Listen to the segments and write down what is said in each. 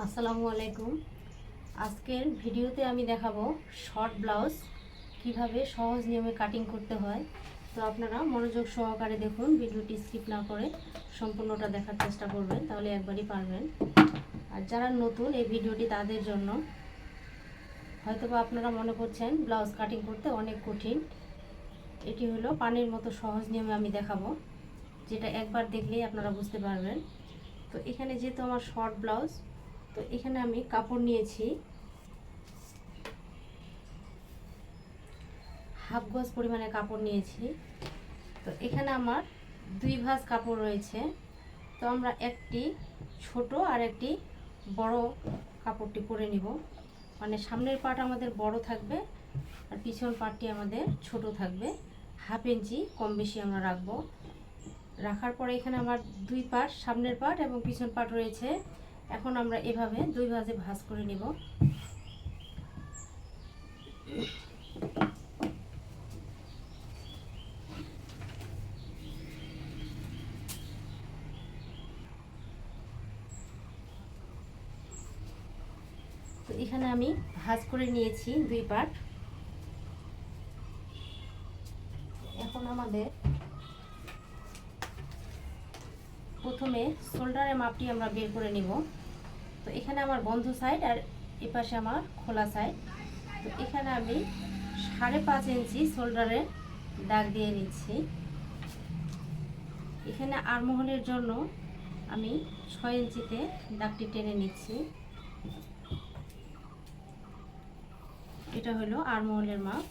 আসসালামু আলাইকুম। আজকের ভিডিওতে আমি দেখাবো শর্ট ব্লাউজ কিভাবে সহজ নিয়মে কাটিং করতে হয়। তো আপনারা মনোযোগ সহকারে দেখুন, ভিডিওটি স্কিপ না করে সম্পূর্ণটা দেখার চেষ্টা করবেন, তাহলে একবারই পারবেন। আর যারা নতুন এই ভিডিওটি তাদের জন্য, হয়তোবা আপনারা মনে করছেন ব্লাউজ কাটিং করতে অনেক কঠিন। এটি হলো পানির মতো সহজ নিয়মে আমি দেখাবো, যেটা একবার দেখলেই আপনারা বুঝতে পারবেন। তো এখানে যেহেতু আমার শর্ট ব্লাউজ, তো এখানে আমি কাপড় নিয়েছি হাফ গজ পরিমাণে কাপড় নিয়েছি। তো এখানে আমার দুই ভাঁজ কাপড় রয়েছে। তো আমরা একটি ছোট আর একটি বড় কাপড়টি করে নিব, মানে সামনের পার্ট আমাদের বড় থাকবে আর পিছন পার্টটি আমাদের ছোট থাকবে। হাফ ইঞ্চি কম বেশি আমরা রাখবো। রাখার পরে এখানে আমার দুই পার্ট, সামনের পার্ট এবং পিছন পার্ট রয়েছে। এখন আমরা এভাবে দুই ভাঁজে ভাঁজ করে নিব। তো এখানে আমি ভাঁজ করে নিয়েছি দুই পার্ট। এখন আমাদের প্রথমে শোল্ডারের মাপটি আমরা বের করে নিব। তো এখানে আমার বন্ধ সাইড আর এপাশে আমার খোলা সাইড। তো এখানে আমি 5.5 ইঞ্চি শোল্ডারের দাগ দিয়ে নিচ্ছি। এখানে আর্মহোলের জন্য আমি 6 ইঞ্চিতে দাগটি টেনে নিচ্ছি। এটা হলো আর্মহোলের মাপ।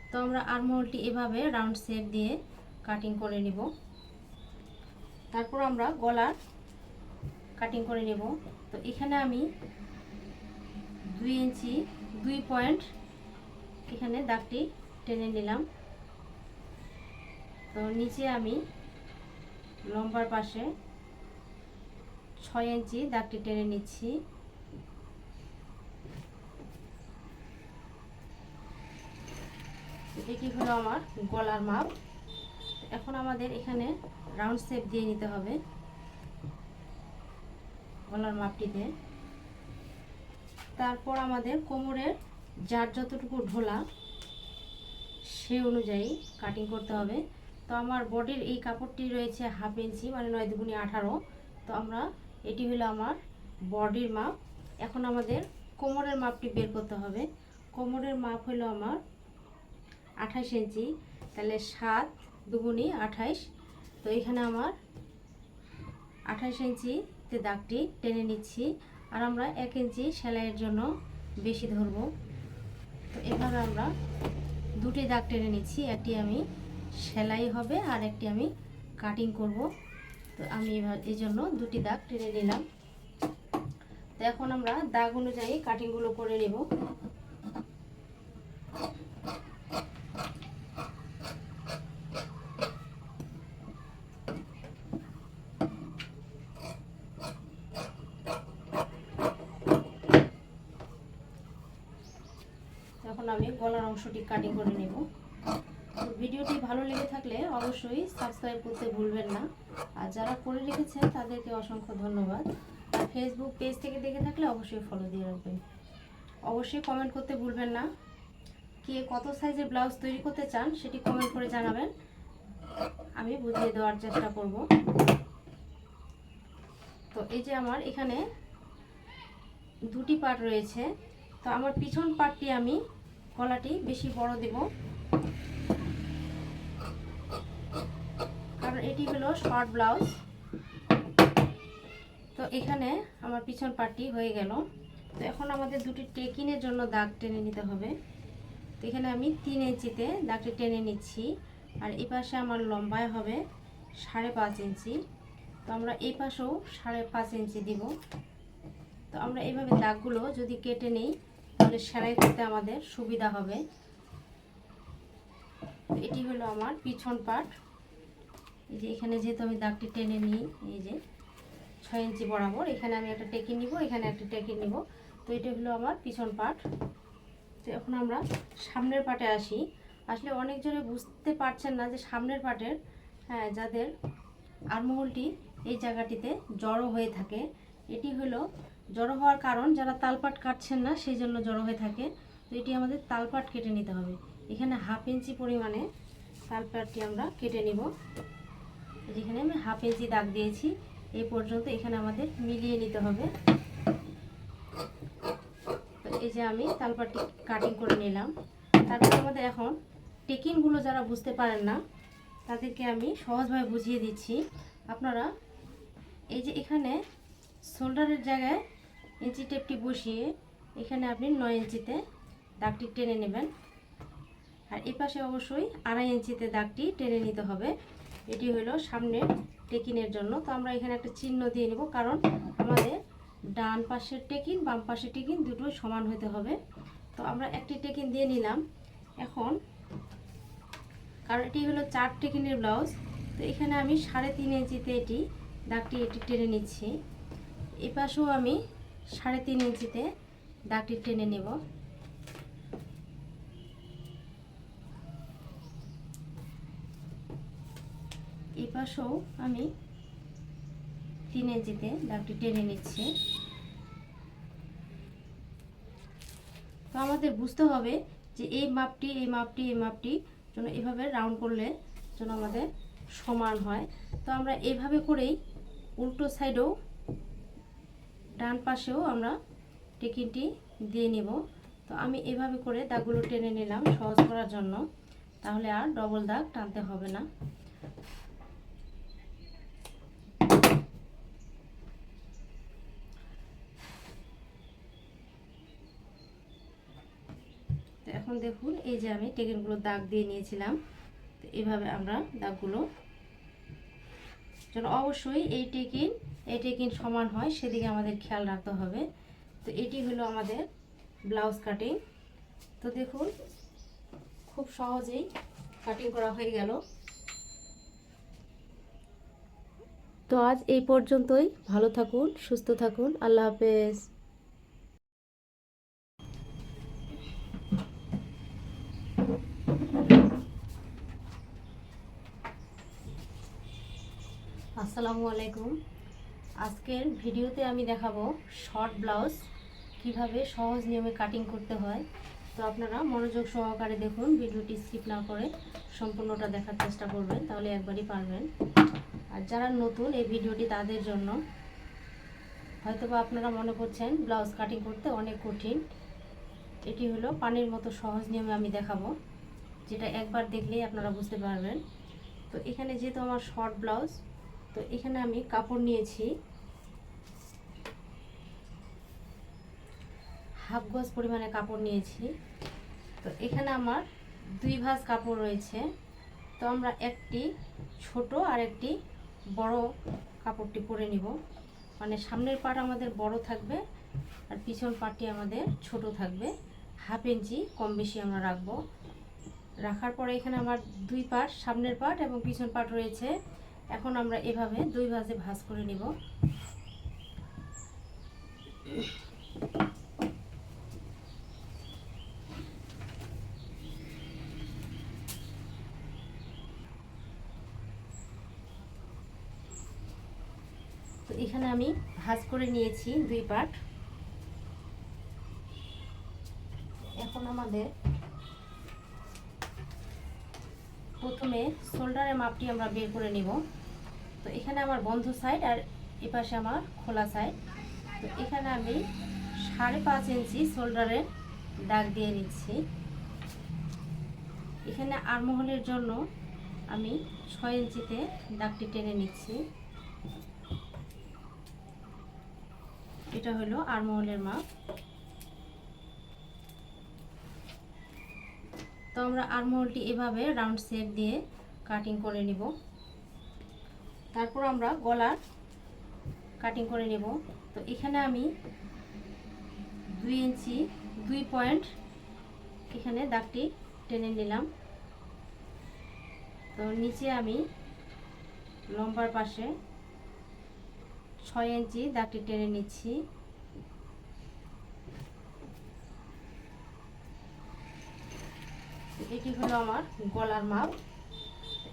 তো আমরা আর্মহোলটি এভাবে রাউন্ড শেপ দিয়ে কাটিং করে নিব। তারপর আমরা গলার কাটিং করে নেব। তো এখানে আমি 2 ইঞ্চি 2 পয়েন্ট এখানে দাগটি টেনে নিলাম। তো নিচে আমি লম্বার পাশে 6 ইঞ্চি দাগটি টেনে নিচ্ছি। এটি হলো আমার গলার মাপ। এখন আমাদের এখানে রাউন্ড শেপ দিয়ে নিতে হবে গলার মাপটিতে। তারপর আমাদের কোমরের যার যতটুকু ঢোলা সে অনুযায়ী কাটিং করতে হবে। তো আমার বডির এই কাপড়টি রয়েছে হাফ ইঞ্চি, মানে 9 দুগুণে 18। তো আমরা এটি হলো আমার বডির মাপ। এখন আমাদের কোমরের মাপটি বের করতে হবে। কোমরের মাপ হলো আমার 28 ইঞ্চি, তাহলে 7 দুগুণে 28। তো এখানে আমার 28 ইঞ্চিতে দাগটি টেনে নিচ্ছি। আর আমরা 1 ইঞ্চি সেলাইয়ের জন্য বেশি ধরব। তো এভাবে আমরা দুটি দাগ টেনে নিচ্ছি, একটি আমি সেলাই হবে আর একটি আমি কাটিং করব। তো আমি এবার এই জন্য দুটি দাগ টেনে নিলাম। তো এখন আমরা দাগ অনুযায়ী কাটিংগুলো করে নেব। এখন আমি গলার অংশটি কাটিং করে নেব। তো ভিডিওটি ভালো লেগে থাকলে অবশ্যই সাবস্ক্রাইব করতে ভুলবেন না। আর যারা করে রেখেছেন তাদেরকে অসংখ্য ধন্যবাদ। আর ফেসবুক পেজ থেকে দেখে থাকলে অবশ্যই ফলো দিয়ে রাখবেন। অবশ্যই কমেন্ট করতে ভুলবেন না। কে কত সাইজের ব্লাউজ তৈরি করতে চান সেটি কমেন্ট করে জানাবেন, আমি বুঝিয়ে দেওয়ার চেষ্টা করব। তো এই যে আমার এখানে দুটি পার্ট রয়েছে। তো আমার পিছন পার্টটি আমি গলাটি বেশি বড় দেব, কারণ এটি হলো শর্ট ব্লাউজ। তো এখানে আমার পিছন পার্টটি হয়ে গেল। তো এখন আমাদের দুটি টেকিনের জন্য দাগ টেনে নিতে হবে। তো এখানে আমি 3 ইঞ্চিতে দাগটি টেনে নিচ্ছি। আর এই পাশে আমার লম্বায় হবে 5.5 ইঞ্চি। তো আমরা এই পাশেও 5.5 ইঞ্চি দিব। তো আমরা এইভাবে দাগগুলো যদি কেটে নেই তাহলে সেলাই করতে আমাদের সুবিধা হবে। তো এটি হলো আমার পিছন পার্ট। এই যে এখানে যেহেতু আমি দাগটি টেনে নিই, এই যে 6 ইঞ্চি বরাবর এখানে আমি একটা টেকিং নিব, এখানে একটা টেকিং নিব। তো এটা হলো আমার পিছন পার্ট। তো এখন আমরা সামনের পার্টে আসি। আসলে অনেকজনে বুঝতে পারছেন না যে সামনের পার্টের, হ্যাঁ, যাদের আর্মহোলটি এই জায়গাটিতে জড়ো হয়ে থাকে। এটি হলো জড়ো হওয়ার কারণ, যারা তালপাট কাটছেন না সেই জন্য জড়ো হয়ে থাকে। তো এটি আমাদের তালপাট কেটে নিতে হবে। এখানে 1/2 ইঞ্চি পরিমাণে তালপাটটি আমরা কেটে নিব। যেখানে আমি 1/2 ইঞ্চি দাগ দিয়েছি এই পর্যন্ত এখানে আমাদের মিলিয়ে নিতে হবে। তো এই যে আমি তালপাটটি কাটিং করে নিলাম। তারপর আমাদের এখন টেকিংগুলো যারা বুঝতে পারেন না তাদেরকে আমি সহজভাবে বুঝিয়ে দিচ্ছি। আপনারা এই যে এখানে শোল্ডারের জায়গায় ইঞ্চি টেপটি বসিয়ে এখানে আপনি 9 ইঞ্চিতে দাগটি টেনে নেবেন, আর এই পাশে অবশ্যই 2.5 ইঞ্চিতে দাগটি টেনে নিতে হবে। এটি হলো সামনের টেকিনের জন্য। তো আমরা এখানে একটা চিহ্ন দিয়ে নেব, কারণ আমাদের ডান পাশের টেকিন বাম পাশের টেকিন দুটোই সমান হতে হবে। তো আমরা একটি টেকিন দিয়ে নিলাম। এখন কারণ এটি হলো 4 টেকিনের ব্লাউজ, তো এখানে আমি 3.5 ইঞ্চিতে এটি টেনে নিচ্ছি। এই পাশেও আমি 3.5 ইঞ্চিতে দাগটি টেনে নেব। এই পাশেও আমি 3 ইঞ্চিতে দাগটি টেনে নিচ্ছি। তো আমাদের বুঝতে হবে যে এই মাপটি যেন এভাবে রাউন্ড করলে যেন আমাদের সমান হয়। তো আমরা এইভাবে করেই উল্টো সাইডেও ডান পাশেও আমরা টেকিনটি দিয়ে নেব। তো আমি এভাবে করে দাগগুলো টেনে নিলাম সহজ করার জন্য, তাহলে আর ডবল দাগ টানতে হবে না। তো এখন দেখুন এই যে আমি টেকিনগুলো দাগ দিয়ে নিয়েছিলাম। তো এইভাবে আমরা দাগগুলো যেন অবশ্যই এই টেকিন সমান হয় সেদিকে আমাদের খেয়াল রাখতে হবে। তো এটি হলো আমাদের ব্লাউজ কাটিং। তো দেখুন খুব সহজেই কাটিং করা হয়ে গেল। তো আজ এই পর্যন্তই। ভালো থাকুন, সুস্থ থাকুন, আল্লাহ হাফেজ। আসসালামু আলাইকুম। আজকের ভিডিওতে আমি দেখাবো শর্ট ব্লাউজ কিভাবে সহজ নিয়মে কাটিং করতে হয়। তো আপনারা মনোযোগ সহকারে দেখুন, ভিডিওটি স্কিপ না করে সম্পূর্ণটা দেখার চেষ্টা করবেন, তাহলে একবারই পারবেন। আর যারা নতুন এই ভিডিওটি তাদের জন্য, হয়তোবা আপনারা মনে করছেন ব্লাউজ কাটিং করতে অনেক কঠিন। এটি হলো পানির মতো সহজ নিয়মে আমি দেখাবো, যেটা একবার দেখলেই আপনারা বুঝতে পারবেন। তো এখানে যেহেতু আমার শর্ট ব্লাউজ, তো এখানে আমি কাপড় নিয়েছি 1/2 গজ পরিমাণে কাপড় নিয়েছি। তো এখানে আমার 2 ভাঁজ কাপড় রয়েছে। তো আমরা একটি ছোট আর একটি বড় কাপড়টি পরে নিব। মানে সামনের পাট আমাদের বড় থাকবে আর পিছন পাটটি আমাদের ছোট থাকবে। 1/2 ইঞ্চি কম বেশি আমরা রাখবো। রাখার পরে এখানে আমার 2 পাট, সামনের পাট এবং পিছন পাট রয়েছে। এখন আমরা এভাবে 2 ভাঁজে ভাঁজ করে নিব। তো এখানে আমি ভাঁজ করে নিয়েছি 2 পাট। এখন আমাদের প্রথমে শোল্ডারের মাপটি আমরা বের করে নিব। তো এখানে আমার বন্ধ সাইড আর এপাশে আমার খোলা সাইড। তো এখানে আমি 5.5 ইঞ্চি শোল্ডারের দাগ দিয়ে নিচ্ছি। এখানে আর্মহোলের জন্য আমি 6 ইঞ্চিতে দাগটি টেনে নিচ্ছি। এটা হলো আর্মহোলের মাপ। তো আমরা আর্মহোলটি এভাবে রাউন্ড শেপ দিয়ে কাটিং করে নিব। তারপর আমরা গলার কাটিং করে নেব। তো এখানে আমি 2 ইঞ্চি 2 পয়েন্ট এখানে দাগটি টেনে নিলাম। তো নিচে আমি লম্বার পাশে 6 ইঞ্চি দাগটি টেনে নিচ্ছি। এটি হলো আমার গলার মাপ।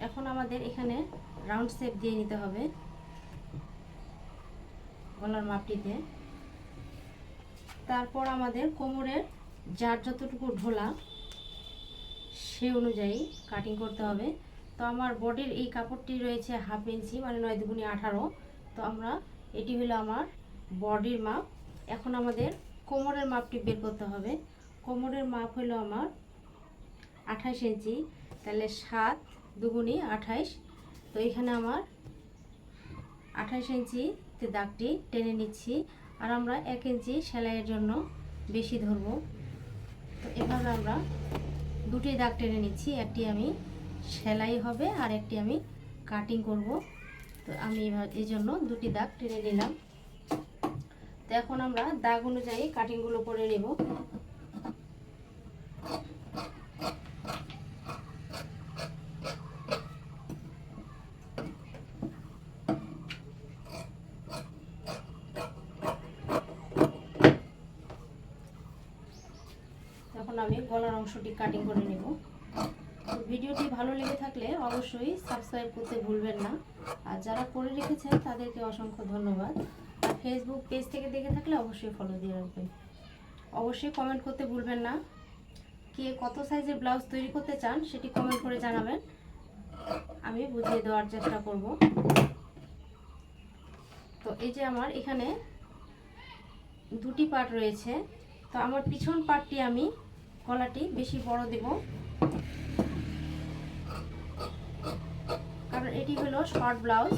এখন আমাদের এখানে রাউন্ড শেপ দিয়ে নিতে হবে। গলার মাপটিতে। তারপর আমাদের কোমরের যার যতটুকু ঢোলা সে অনুযায়ী কাটিং করতে হবে। তো আমার বডির এই কাপড়টি রয়েছে 1/2 ইঞ্চি, মানে 9 দুগুণে 18। তো আমরা এটি হলো আমার বডির মাপ। এখন আমাদের কোমরের মাপটি বের করতে হবে। কোমরের মাপ হলো আমার 28 ইঞ্চি, তাহলে 7 দুগুণে 28। তো এখানে আমার 28 ইঞ্চিতে দাগটি টেনে নিচ্ছি, আর আমরা 1 ইঞ্চি সেলাইয়ের জন্য বেশি ধরব। তো এভাবে আমরা দুটি দাগ টেনে নিচ্ছি, একটি আমি সেলাই হবে আর একটি আমি কাটিং করব। তো আমি এই জন্য দুটি দাগ টেনে নিলাম। তো এখন আমরা দাগ অনুযায়ী কাটিংগুলো করে নেব। এখন আমি গলার অংশটি কাটিং করে নেব। তো ভিডিওটি ভালো লেগে থাকলে অবশ্যই সাবস্ক্রাইব করতে ভুলবেন না, আর যারা করে রেখেছেন তাদেরকে অসংখ্য ধন্যবাদ। আর ফেসবুক পেজ থেকে দেখে থাকলে অবশ্যই ফলো দিয়ে রাখবেন। অবশ্যই কমেন্ট করতে ভুলবেন না, কে কত সাইজের ব্লাউজ তৈরি করতে চান সেটি কমেন্ট করে জানাবেন, আমি বুঝিয়ে দেওয়ার চেষ্টা করব। তো এই যে আমার এখানে দুটি পার্ট রয়েছে। তো আমার পিছন পার্টটি আমি গলাটি বেশি বড় দেব, কারণ এটি হলো শর্ট ব্লাউজ।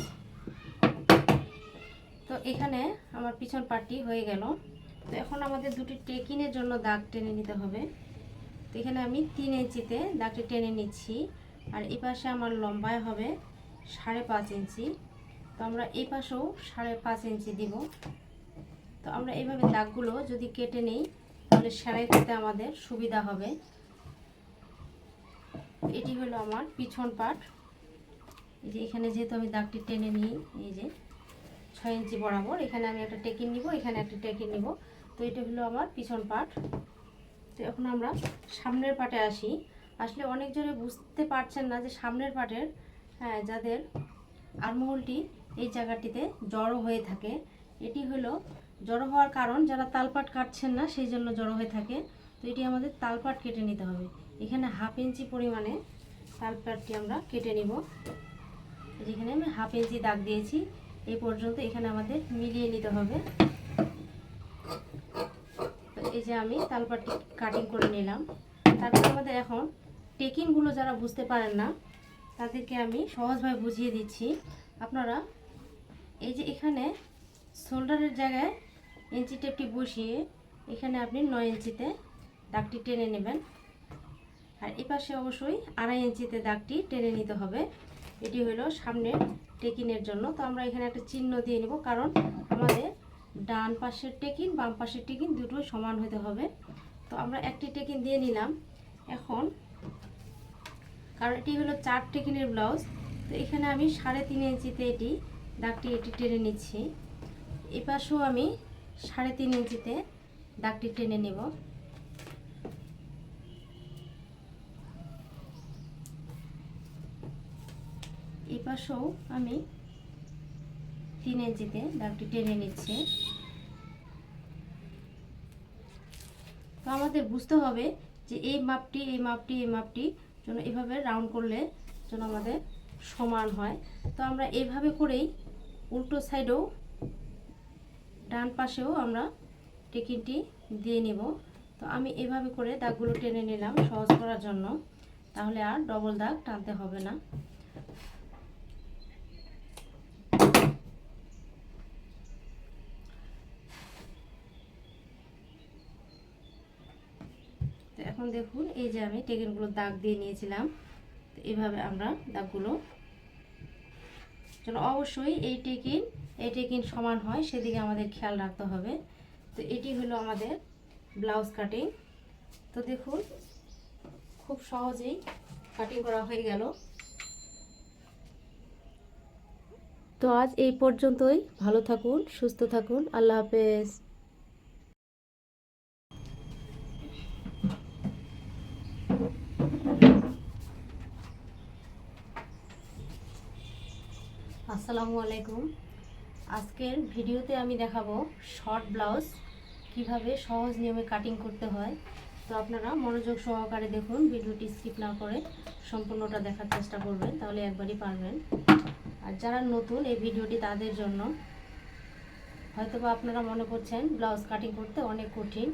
তো এখানে আমার পিছন পার্টটি হয়ে গেল। তো এখন আমাদের দুটি টেকিনের জন্য দাগ টেনে নিতে হবে। তো এখানে আমি 3 ইঞ্চিতে দাগটি টেনে নিচ্ছি, আর এই পাশে আমার লম্বায় হবে 5.5 ইঞ্চি। তো আমরা এই পাশেও 5.5 ইঞ্চি দিব। তো আমরা এইভাবে দাগগুলো যদি কেটে নিই তাহলে সেলাই করতে আমাদের সুবিধা হবে। এটি হলো আমার পিছন পার্ট। এই যে এখানে যেহেতু আমি দাগটি টেনে নিই, এই যে 6 ইঞ্চি বরাবর এখানে আমি একটা টেকিন নিব, এখানে একটা টেকিন নিব। তো এটা হলো আমার পিছন পার্ট। তো এখন আমরা সামনের পার্টে আসলে অনেক জনে বুঝতে পারছেন না যে সামনের পার্টের, যাদের আর্মহোলটি এই জায়গাটিতে জড়ো হয়ে থাকে, এটি হলো জড়ো হওয়ার কারণ যারা তালপাট কাটছেন না সেই জন্য জড়ো হয়ে থাকে। তো এটি আমাদের তালপাট কেটে নিতে হবে। এখানে 1/2 ইঞ্চি পরিমাণে তালপাটটি আমরা কেটে নিব। যেখানে আমি 1/2 ইঞ্চি দাগ দিয়েছি এই পর্যন্ত এখানে আমাদের মিলিয়ে নিতে হবে। তো এই যে আমি তালপাটটি কাটিং করে নিলাম। তারপর আমাদের এখন টেকিনগুলো যারা বুঝতে পারেন না তাদেরকে আমি সহজভাবে বুঝিয়ে দিচ্ছি। আপনারা এই যে এখানে শোল্ডারের জায়গায় ইঞ্চি টেপটি বসিয়ে এখানে আপনি 9 ইঞ্চিতে দাগটি টেনে নেবেন, আর এই পাশে অবশ্যই 2.5 ইঞ্চিতে দাগটি টেনে নিতে হবে। এটি হলো সামনের টেকিনের জন্য। তো আমরা এখানে একটা চিহ্ন দিয়ে নেব, কারণ আমাদের ডান পাশের টেকিন বাম পাশের টেকিন দুটোই সমান হতে হবে। তো আমরা একটি টেকিন দিয়ে নিলাম। এখন কারণ এটি হলো 4 টেকিনের ব্লাউজ, তো এখানে আমি 3.5 ইঞ্চিতে দাগটি টেনে নিচ্ছি। এই পাশেও আমি 3.5 ইঞ্চিতে দাগটি টেনে নেব। এই পাশেও আমি 3 ইঞ্চিতে দাগটি টেনে নিচ্ছি। তো আমাদের বুঝতে হবে যে এই মাপটি যেন এভাবে রাউন্ড করলে যেন আমাদের সমান হয়। তো আমরা এইভাবে করেই উল্টো সাইডেও ডান পাশেও আমরা টেকিনটি দিয়ে নেব। তো আমি এভাবে করে দাগগুলো টেনে নিলাম সহজ করার জন্য, তাহলে আর ডবল দাগ টানতে হবে না। তো এখন দেখুন এই যে আমি টেকিনগুলো দাগ দিয়ে নিয়েছিলাম। তো এইভাবে আমরা দাগগুলো যেন অবশ্যই এই টেকিন সমান হয় সেদিকে আমাদের খেয়াল রাখতে হবে। তো এটি হলো আমাদের ব্লাউজ কাটিং। তো দেখুন খুব সহজেই কাটিং করা হয়ে গেল। তো আজ এই পর্যন্তই। ভালো থাকুন, সুস্থ থাকুন, আল্লাহ হাফেজ। আসসালামু আলাইকুম। আজকের ভিডিওতে আমি দেখাবো শর্ট ব্লাউজ কিভাবে সহজ নিয়মে কাটিং করতে হয়। তো আপনারা মনোযোগ সহকারে দেখুন, ভিডিওটি স্কিপ না করে সম্পূর্ণটা দেখার চেষ্টা করবেন, তাহলে একবারই পারবেন। আর যারা নতুন এই ভিডিওটি তাদের জন্য, হয়তোবা আপনারা মনে করছেন ব্লাউজ কাটিং করতে অনেক কঠিন,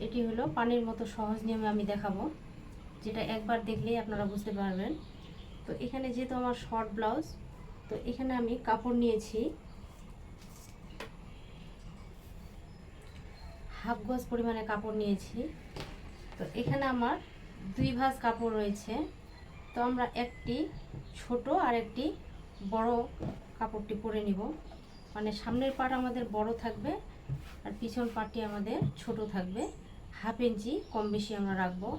এটি হলো পানির মতো সহজ নিয়মে আমি দেখাবো, যেটা একবার দেখলেই আপনারা বুঝতে পারবেন। তো এখানে যেহেতু আমার শর্ট ব্লাউজ, তো এখানে আমি কাপড় নিয়েছি হাফ গজ পরিমাণে কাপড় নিয়েছি। তো এখানে আমার 2 ভাঁজ কাপড় রয়েছে। তো আমরা একটি ছোট আর একটি বড় কাপড়টি পরে নিব, মানে সামনের পাট আমাদের বড় থাকবে আর পিছন পাটটি আমাদের ছোট থাকবে। 1/2 ইঞ্চি কম বেশি আমরা রাখবো।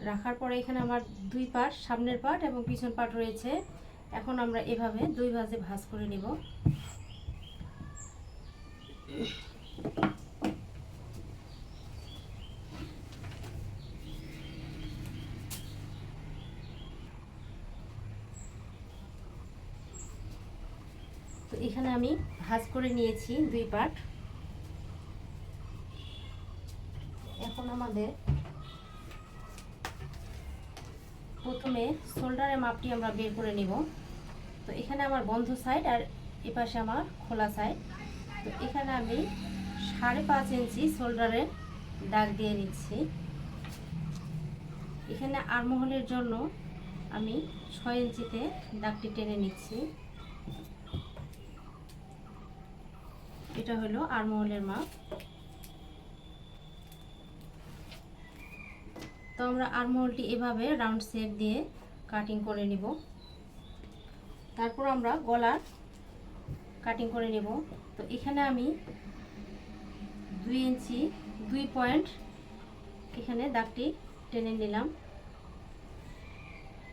রাখার পরে এখানে আমার 2 পাট, সামনের পাট এবং পিছন পাট রয়েছে। এখন আমরা এভাবে 2 ভাঁজে ভাঁজ করে নিব। তো এখানে আমি ভাঁজ করে নিয়েছি 2 পাট। এখন আমাদের প্রথমে শোল্ডারের মাপটি আমরা বের করে নিব। তো এখানে আমার বন্ধ সাইড আর এপাশে আমার খোলা সাইড। তো এখানে আমি 5.5 ইঞ্চি শোল্ডারের দাগ দিয়ে নিচ্ছি। এখানে আর্মহোলের জন্য আমি 6 ইঞ্চিতে দাগটি টেনে নিচ্ছি। এটা হলো আর্মহোলের মাপ। তো আমরা আর্মহোলটি এভাবে রাউন্ড শেপ দিয়ে কাটিং করে নিব। তারপর আমরা গলার কাটিং করে নেব। তো এখানে আমি 2 ইঞ্চি 2 পয়েন্ট এখানে দাগটি টেনে নিলাম।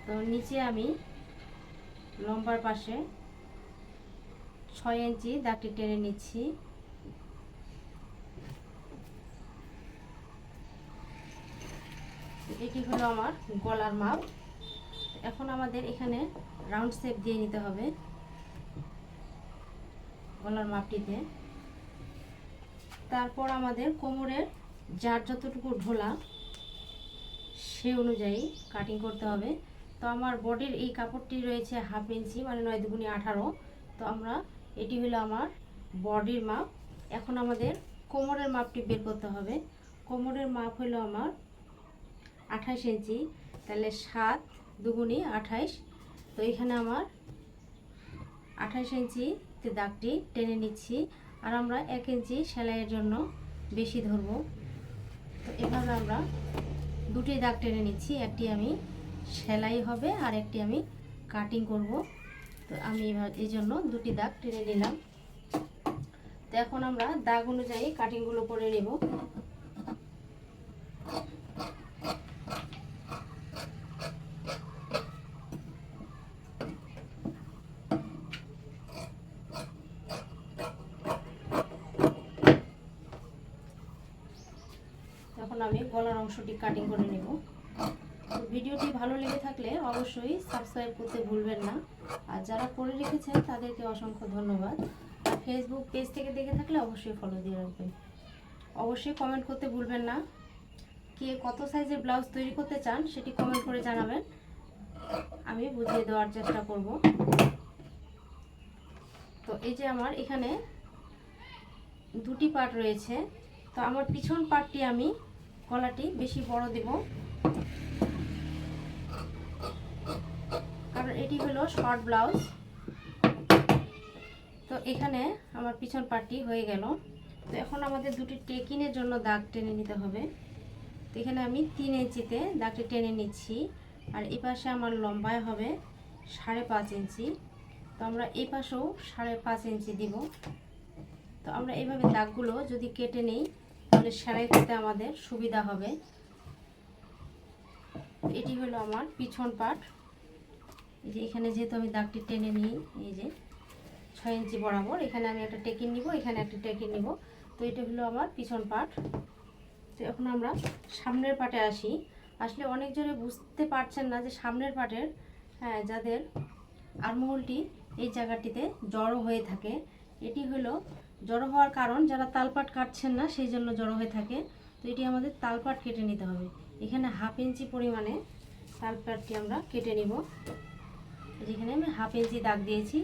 তো নিচে আমি লম্বার পাশে 6 ইঞ্চি দাগটি টেনে নিচ্ছি। এটি হলো আমার গলার মাপ। এখন আমাদের এখানে রাউন্ড শেপ দিয়ে নিতে হবে গলার মাপটিতে। তারপর আমাদের কোমরের যার যতটুকু ঢোলা সে অনুযায়ী কাটিং করতে হবে। তো আমার বডির এই কাপড়টি রয়েছে 1/2 ইঞ্চি, মানে 9 দুগুণে 18। তো আমরা এটি হলো আমার বডির মাপ। এখন আমাদের কোমরের মাপটি বের করতে হবে। কোমরের মাপ হলো আমার 28 ইঞ্চি, তাহলে 7 দুগুণে 28। তো এখানে আমার 28 ইঞ্চিতে দাগটি টেনে নিচ্ছি। আর আমরা 1 ইঞ্চি সেলাইয়ের জন্য বেশি ধরবো। তো এভাবে আমরা দুটি দাগ টেনে নিচ্ছি, একটি আমি সেলাই হবে আর একটি আমি কাটিং করব। তো আমি এবার এই জন্য দুটি দাগ টেনে নিলাম। তো এখন আমরা দাগ অনুযায়ী কাটিংগুলো করে নেব। এখন আমি গলার অংশটি কাটিং করে নেব। ভিডিওটি ভালো লেগে থাকলে অবশ্যই সাবস্ক্রাইব করতে ভুলবেন না। আর যারা করে রেখেছেন তাদেরকে অসংখ্য ধন্যবাদ। আর ফেসবুক পেজ থেকে দেখে থাকলে অবশ্যই ফলো দিয়ে রাখবেন। অবশ্যই কমেন্ট করতে ভুলবেন না, কে কত সাইজের ব্লাউজ তৈরি করতে চান সেটি কমেন্ট করে জানাবেন, আমি বুঝিয়ে দেওয়ার চেষ্টা করব। তো এই যে আমার এখানে দুটি পার্ট রয়েছে। তো আমার পিছন পার্টটি আমি গলাটি বেশি বড় দেব, কারণ এটি হলো শর্ট ব্লাউজ। তো এখানে আমার পিছন পার্টটি হয়ে গেল। তো এখন আমাদের দুটি টেকিনের জন্য দাগ টেনে নিতে হবে। তো এখানে আমি 3 ইঞ্চিতে দাগটি টেনে নিচ্ছি। আর এই পাশে আমার লম্বায় হবে 5.5 ইঞ্চি। তো আমরা এই পাশেও 5.5 ইঞ্চি দিব। তো আমরা এইভাবে দাগগুলো যদি কেটে নিই তাহলে সেলাই করতে আমাদের সুবিধা হবে। এটি হলো আমার পিছন পার্ট। এই যে এখানে যেহেতু আমি দাগটি টেনে নিই, এই যে 6 ইঞ্চি বরাবর এখানে আমি একটা টেকিন নিব, এখানে একটা টেকিন নিব। তো এটা হলো আমার পিছন পার্ট। তো এখন আমরা সামনের পার্টে আসি। আসলে অনেক জনে বুঝতে পারছেন না যে সামনের পার্টের, যাদের আর্মহোলটি এই জায়গাটিতে জড়ো হয়ে থাকে। এটি হলো জড়ো হওয়ার কারণ, যারা তালপাট কাটছেন না সেই জন্য জড়ো হয়ে থাকে। তো এটি আমাদের তালপাট কেটে নিতে হবে। এখানে 1/2 ইঞ্চি পরিমাণে তালপাটটি আমরা কেটে নিব। যেখানে আমি 1/2 ইঞ্চি দাগ দিয়েছি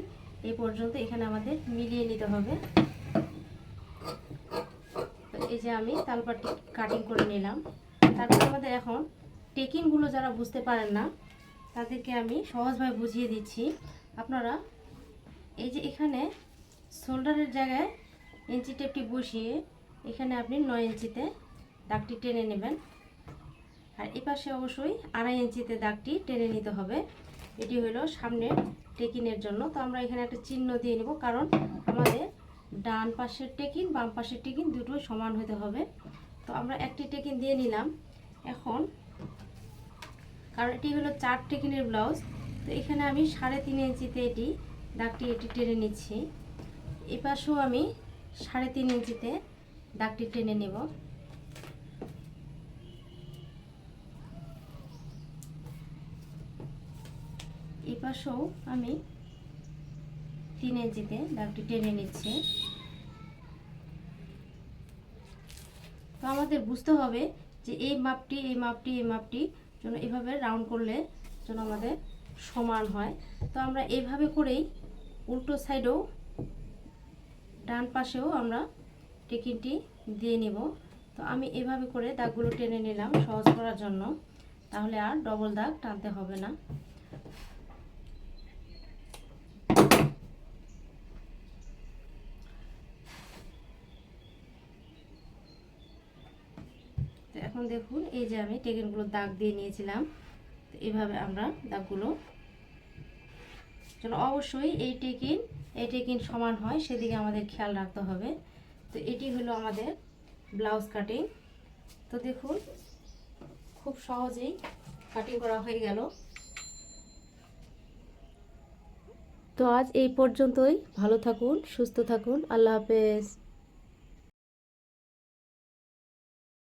এই পর্যন্ত এখানে আমাদের মিলিয়ে নিতে হবে। তো এই যে আমি তালপাটটি কাটিং করে নিলাম। তারপর আমাদের এখন টেকিংগুলো যারা বুঝতে পারেন না তাদেরকে আমি সহজভাবে বুঝিয়ে দিচ্ছি। আপনারা এই যে এখানে শোল্ডারের জায়গায় ইঞ্চি টেপটি বসিয়ে এখানে আপনি 9 ইঞ্চিতে দাগটি টেনে নেবেন। আর এই পাশে অবশ্যই 2.5 ইঞ্চিতে দাগটি টেনে নিতে হবে। এটি হলো সামনের টেকিনের জন্য। তো আমরা এখানে একটা চিহ্ন দিয়ে নেব, কারণ আমাদের ডান পাশের টেকিন বাম পাশের টেকিন দুটোই সমান হতে হবে। তো আমরা একটি টেকিন দিয়ে নিলাম। এখন কারণ এটি হলো 4 টেকিনের ব্লাউজ, তো এখানে আমি 3.5 ইঞ্চিতে দাগটি টেনে নিচ্ছি। এই পাশেও আমি 3.5 ইঞ্চিতে দাগটি টেনে নেব। এই পাশেও আমি 3 ইঞ্চিতে দাগটি টেনে নিচ্ছি। তো আমাদের বুঝতে হবে যে এই মাপটি যেন এভাবে রাউন্ড করলে যেন আমাদের সমান হয়। তো আমরা এইভাবে করেই উল্টো সাইডেও ডান পাশেও আমরা টেকিনটি দিয়ে নেব। তো আমি এভাবে করে দাগগুলো টেনে নিলাম সহজ করার জন্য, তাহলে আর ডবল দাগ টানতে হবে না। তো এখন দেখুন এই যে আমি টেকিনগুলো দাগ দিয়ে নিয়েছিলাম। তো এইভাবে আমরা দাগগুলো যেন অবশ্যই এই টেকিন সমান হয় সেদিকে আমাদের খেয়াল রাখতে হবে। তো এটি হলো আমাদের ব্লাউজ কাটিং। তো দেখুন খুব সহজেই কাটিং করা হয়ে গেল। তো আজ এই পর্যন্তই। ভালো থাকুন, সুস্থ থাকুন। আল্লাহ হাফেজ।